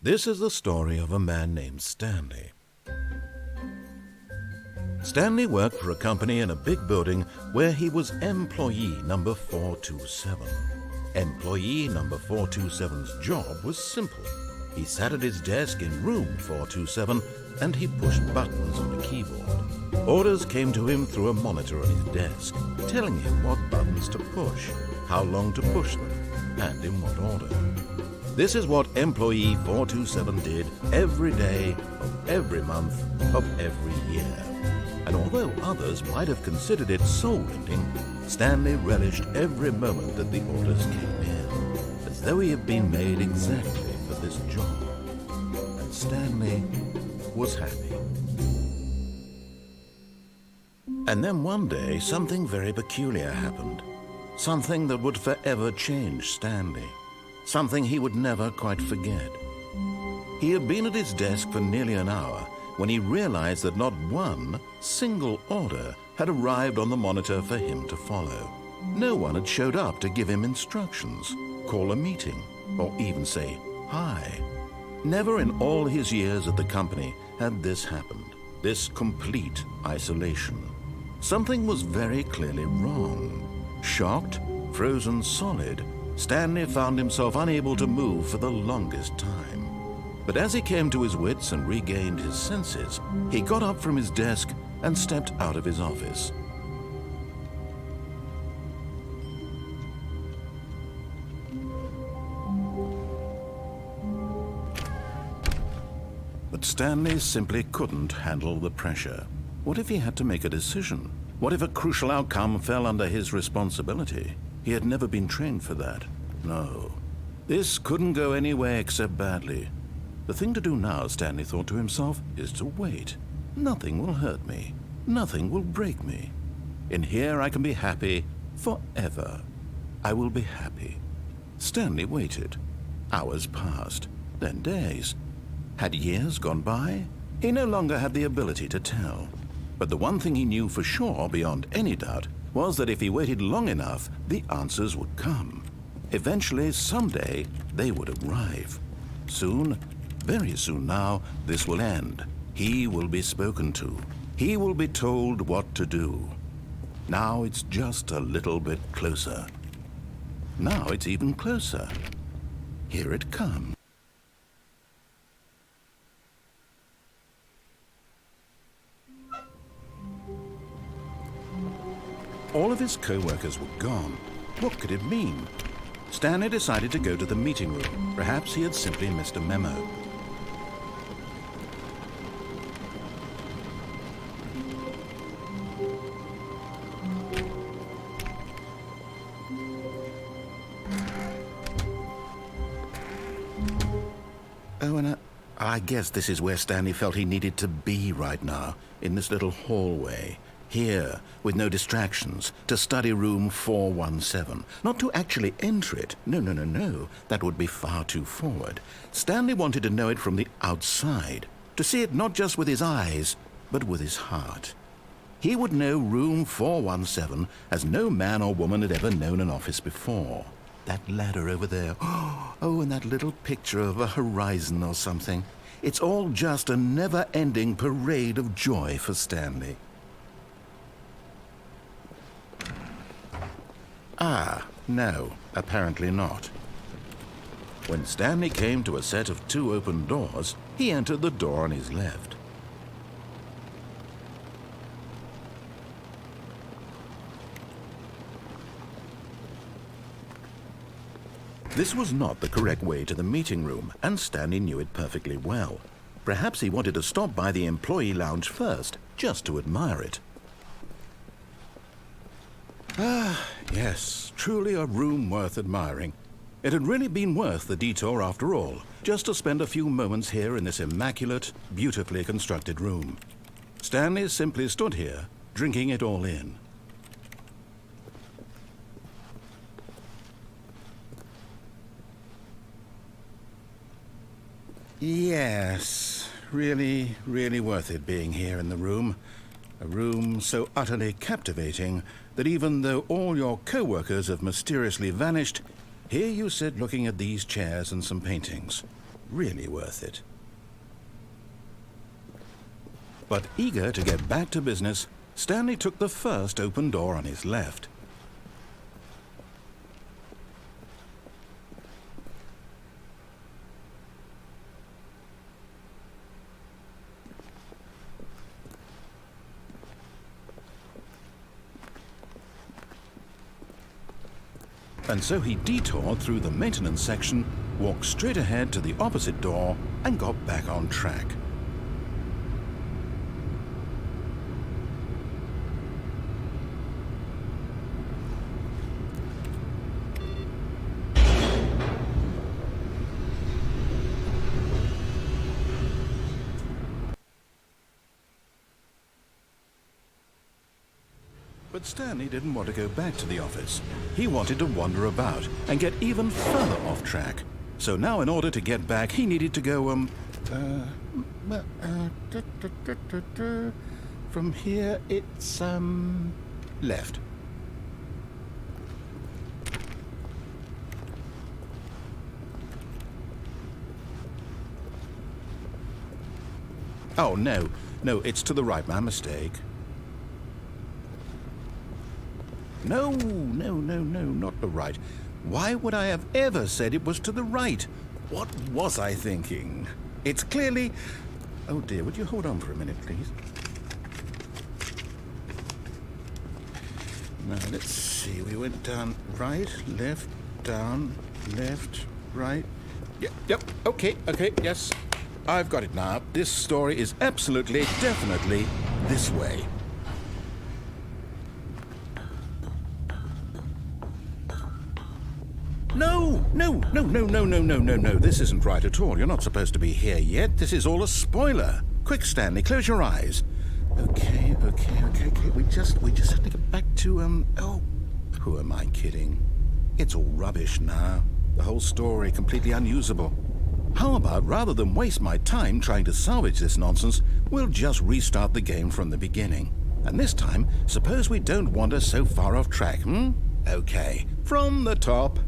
This is the story of a man named Stanley. Stanley worked for a company in a big building where he was employee number 427. Employee number 427's job was simple. He sat at his desk in room 427 and he pushed buttons on a keyboard. Orders came to him through a monitor on his desk, telling him what buttons to push, how long to push them, and in what order. This is what employee 427 did every day of every month of every year. And although others might have considered it soul-ending, Stanley relished every moment that the orders came in, as though he had been made exactly for this job. And Stanley was happy. And then one day, something very peculiar happened. Something that would forever change Stanley. Something he would never quite forget. He had been at his desk for nearly an hour when he realized that not one single order had arrived on the monitor for him to follow. No one had showed up to give him instructions, call a meeting, or even say hi. Never in all his years at the company had this happened, this complete isolation. Something was very clearly wrong. Shocked, frozen solid, Stanley found himself unable to move for the longest time. But as he came to his wits and regained his senses, he got up from his desk and stepped out of his office. But Stanley simply couldn't handle the pressure. What if he had to make a decision? What if a crucial outcome fell under his responsibility? He had never been trained for that. No. This couldn't go any way except badly. The thing to do now, Stanley thought to himself, is to wait. Nothing will hurt me. Nothing will break me. In here I can be happy forever. I will be happy. Stanley waited. Hours passed, then days. Had years gone by? He no longer had the ability to tell. But the one thing he knew for sure, beyond any doubt, was that if he waited long enough, the answers would come. Eventually, someday, they would arrive. Soon, very soon now, this will end. He will be spoken to. He will be told what to do. Now it's just a little bit closer. Now it's even closer. Here it comes. All of his co-workers were gone. What could it mean? Stanley decided to go to the meeting room. Perhaps he had simply missed a memo. Oh, and I guess this is where Stanley felt he needed to be right now, in this little hallway. Here, with no distractions, to study room 417. Not to actually enter it. No. That would be far too forward. Stanley wanted to know it from the outside. To see it not just with his eyes, but with his heart. He would know room 417 as no man or woman had ever known an office before. That ladder over there. Oh, and that little picture of a horizon or something. It's all just a never-ending parade of joy for Stanley. Ah, no, apparently not. When Stanley came to a set of 2 open doors, he entered the door on his left. This was not the correct way to the meeting room, and Stanley knew it perfectly well. Perhaps he wanted to stop by the employee lounge first, just to admire it. Ah, yes, truly a room worth admiring. It had really been worth the detour after all, just to spend a few moments here in this immaculate, beautifully constructed room. Stanley simply stood here, drinking it all in. Yes, really worth it being here in the room. A room so utterly captivating that even though all your co-workers have mysteriously vanished, here you sit looking at these chairs and some paintings. really worth it. But eager to get back to business, Stanley took the first open door on his left. And so he detoured through the maintenance section, walked straight ahead to the opposite door, and got back on track. But Stanley didn't want to go back to the office. He wanted to wander about and get even further off track. So now in order to get back, he needed to go, from here it's, left. Oh, no, it's to the right, my mistake. No, not the right. Why would I have ever said it was to the right? What was I thinking? It's clearly... Oh dear, would you hold on for a minute, please? Now, let's see. We went down right, left, down, left, right. Yep, okay, yes. I've got it now. This story is absolutely, definitely this way. No. This isn't right at all. You're not supposed to be here yet. This is all a spoiler. Quick, Stanley, close your eyes. Okay. We just have to get back to, oh, who am I kidding? It's all rubbish now. The whole story completely unusable. How about, rather than waste my time trying to salvage this nonsense, we'll just restart the game from the beginning. And this time, suppose we don't wander so far off track, Okay, from the top.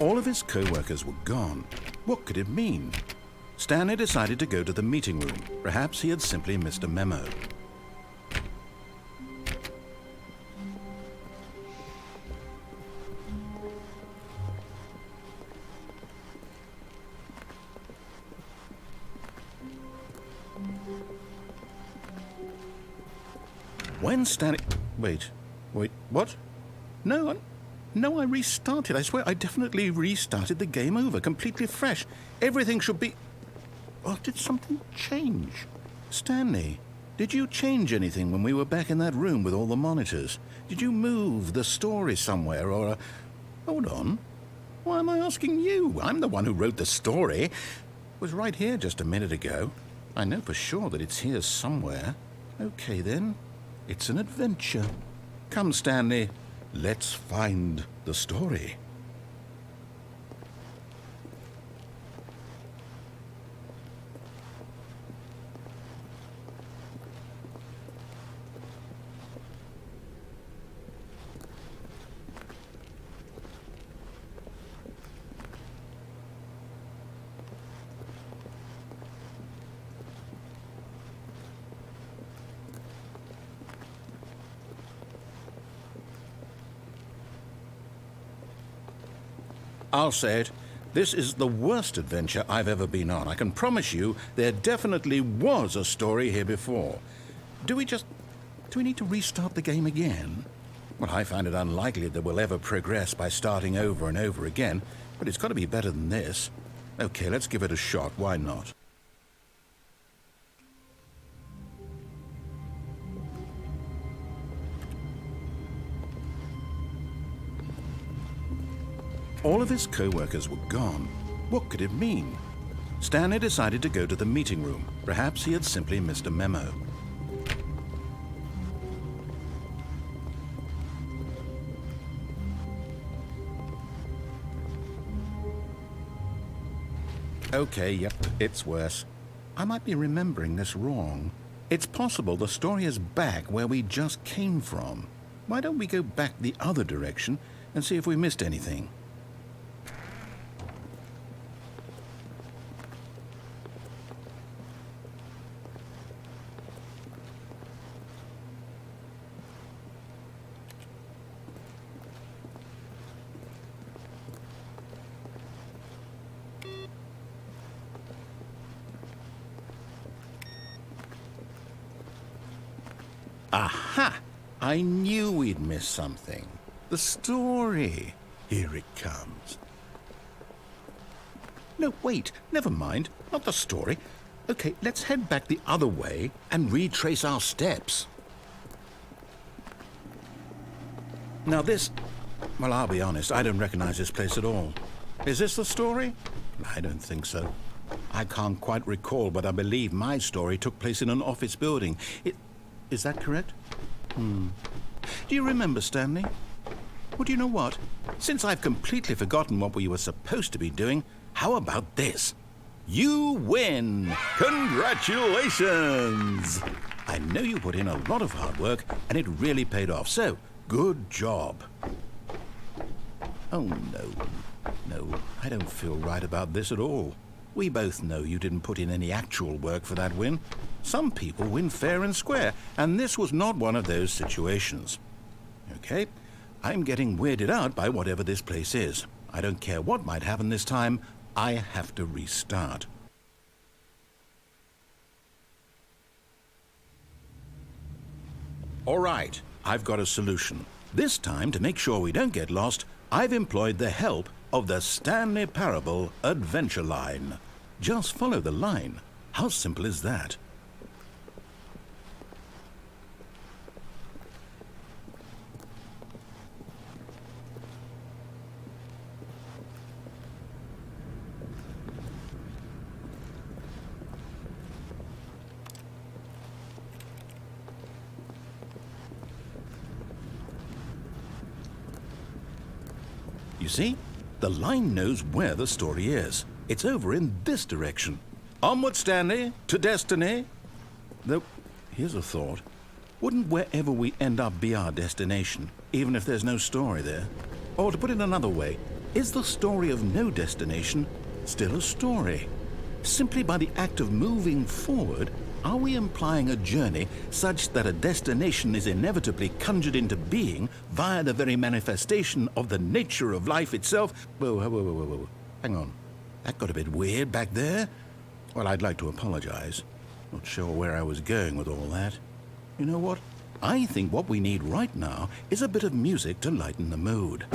All of his co-workers were gone. What could it mean? Stanley decided to go to the meeting room. Perhaps he had simply missed a memo. When Stanley... Wait, what? No, I restarted. I swear, I definitely restarted the game over, completely fresh. Everything should be... Oh, did something change? Stanley, did you change anything when we were back in that room with all the monitors? Did you move the story somewhere, or... Hold on. Why am I asking you? I'm the one who wrote the story. It was right here just a minute ago. I know for sure that it's here somewhere. Okay, then. It's an adventure. Come, Stanley. Let's find the story. I'll say it. This is the worst adventure I've ever been on. I can promise you there definitely was a story here before. Do we need to restart the game again? Well, I find it unlikely that we'll ever progress by starting over and over again, but it's got to be better than this. Okay, let's give it a shot. Why not? All of his co-workers were gone. What could it mean? Stanley decided to go to the meeting room. Perhaps he had simply missed a memo. Okay, yep, it's worse. I might be remembering this wrong. It's possible the story is back where we just came from. Why don't we go back the other direction and see if we missed anything? Aha! I knew we'd miss something. The story. Here it comes. No, wait. Never mind. Not the story. Okay, let's head back the other way and retrace our steps. Now this... Well, I'll be honest. I don't recognize this place at all. Is this the story? I don't think so. I can't quite recall, but I believe my story took place in an office building. Is that correct? Do you remember, Stanley? Well, do you know what? Since I've completely forgotten what we were supposed to be doing, how about this? You win! Congratulations! I know you put in a lot of hard work, and it really paid off, so good job. Oh, no. No, I don't feel right about this at all. We both know you didn't put in any actual work for that win. Some people win fair and square, and this was not one of those situations. Okay, I'm getting weirded out by whatever this place is. I don't care what might happen this time. I have to restart. All right, I've got a solution. This time, to make sure we don't get lost, I've employed the help of the Stanley Parable adventure line. Just follow the line. How simple is that? You see? The line knows where the story is. It's over in this direction. Onward, Stanley, to destiny. Though, here's a thought. Wouldn't wherever we end up be our destination, even if there's no story there? Or to put it another way, is the story of no destination still a story? Simply by the act of moving forward, are we implying a journey such that a destination is inevitably conjured into being via the very manifestation of the nature of life itself? Whoa. Hang on. That got a bit weird back there. Well, I'd like to apologize. Not sure where I was going with all that. You know what? I think what we need right now is a bit of music to lighten the mood.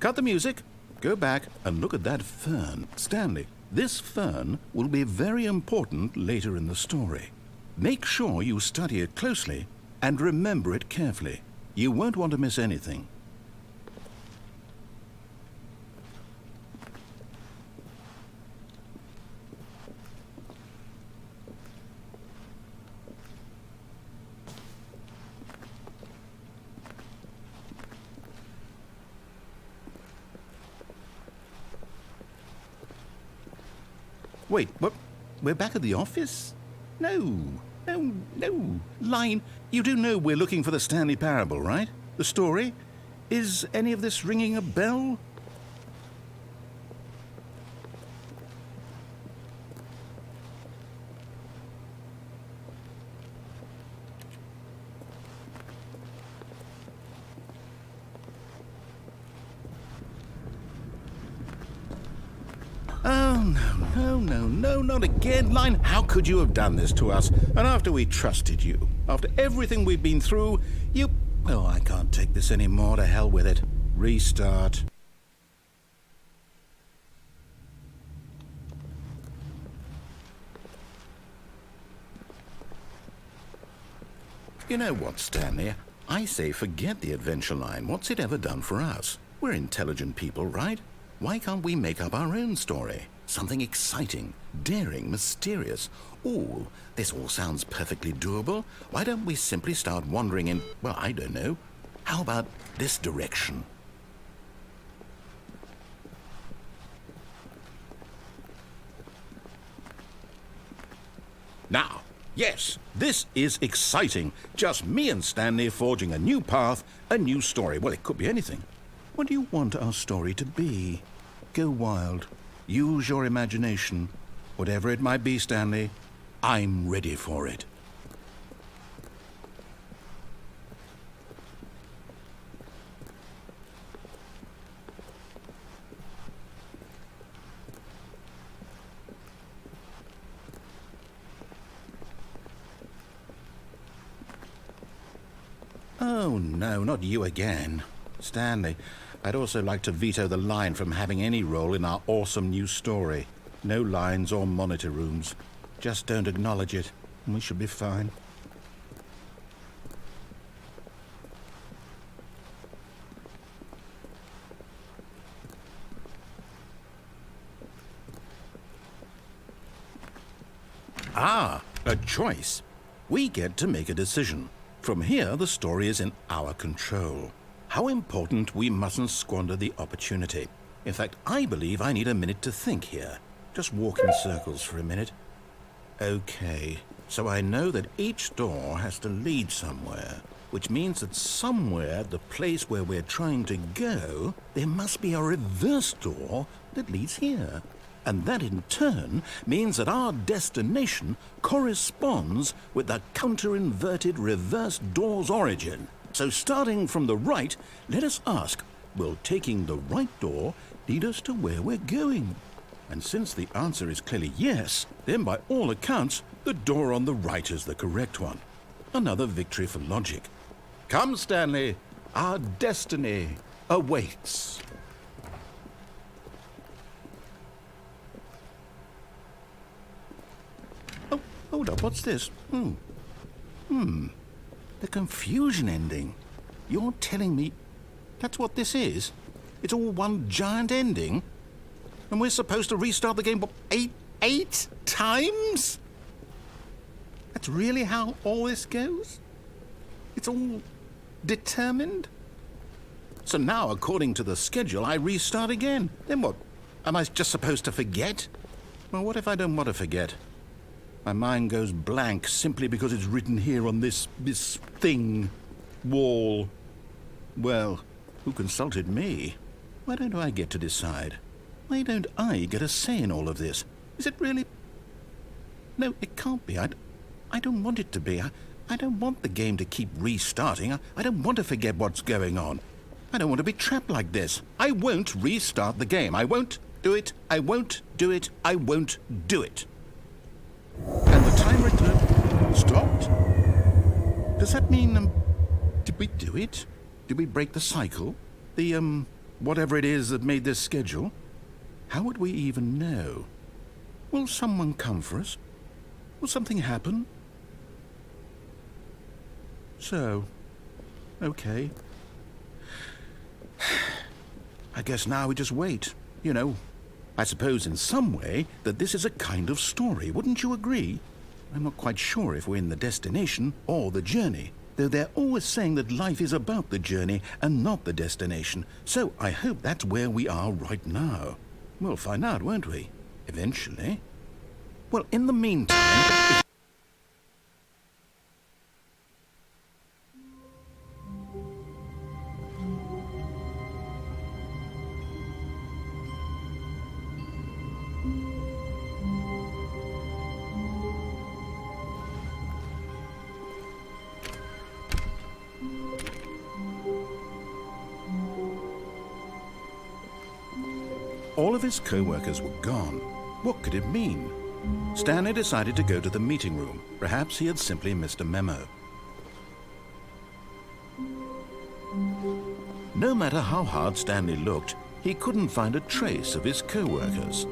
Cut the music, go back and look at that fern. Stanley, this fern will be very important later in the story. Make sure you study it closely and remember it carefully. You won't want to miss anything. Wait, what? We're back at the office? No. Line, you do know we're looking for the Stanley Parable, right? The story? Is any of this ringing a bell? Oh, no, not again, Line. How could you have done this to us? And after we trusted you, after everything we've been through, you... Oh, I can't take this anymore. To hell with it. Restart. You know what, Stanley? I say forget the adventure line. What's it ever done for us? We're intelligent people, right? Why can't we make up our own story? Something exciting, daring, mysterious. Ooh, this all sounds perfectly doable. Why don't we simply start wandering in, well, I don't know. How about this direction? Now, yes, this is exciting. Just me and Stanley forging a new path, a new story. Well, it could be anything. What do you want our story to be? Go wild. Use your imagination. Whatever it might be, Stanley, I'm ready for it. Oh, no, not you again. Stanley, I'd also like to veto the line from having any role in our awesome new story. No lines or monitor rooms. Just don't acknowledge it, and we should be fine. Ah, a choice. We get to make a decision. From here, the story is in our control. How important we mustn't squander the opportunity. In fact, I believe I need a minute to think here. Just walk in circles for a minute. Okay, so I know that each door has to lead somewhere, which means that somewhere, the place where we're trying to go, there must be a reverse door that leads here. And that in turn means that our destination corresponds with the counter-inverted reverse door's origin. So starting from the right, let us ask, will taking the right door lead us to where we're going? And since the answer is clearly yes, then by all accounts, the door on the right is the correct one. Another victory for logic. Come, Stanley, our destiny awaits. Oh, hold up, what's this? The confusion ending. You're telling me that's what this is? It's all one giant ending? And we're supposed to restart the game, what, eight times? That's really how all this goes? It's all determined? So now, according to the schedule, I restart again. Then what? Am I just supposed to forget? Well, what if I don't want to forget? My mind goes blank simply because it's written here on this thing, wall. Well, who consulted me? Why don't I get to decide? Why don't I get a say in all of this? Is it really... No, it can't be. I don't want it to be. I don't want the game to keep restarting. I don't want to forget what's going on. I don't want to be trapped like this. I won't restart the game. I won't do it. I won't do it. I won't do it. And the timer stopped? Does that mean, did we do it? Did we break the cycle? The, whatever it is that made this schedule? How would we even know? Will someone come for us? Will something happen? So, okay. I guess now we just wait, you know. I suppose in some way that this is a kind of story, wouldn't you agree? I'm not quite sure if we're in the destination or the journey, though they're always saying that life is about the journey and not the destination. So I hope that's where we are right now. We'll find out, won't we? Eventually. Well, in the meantime... All of his co-workers were gone. What could it mean? Stanley decided to go to the meeting room. Perhaps he had simply missed a memo. No matter how hard Stanley looked, he couldn't find a trace of his co-workers.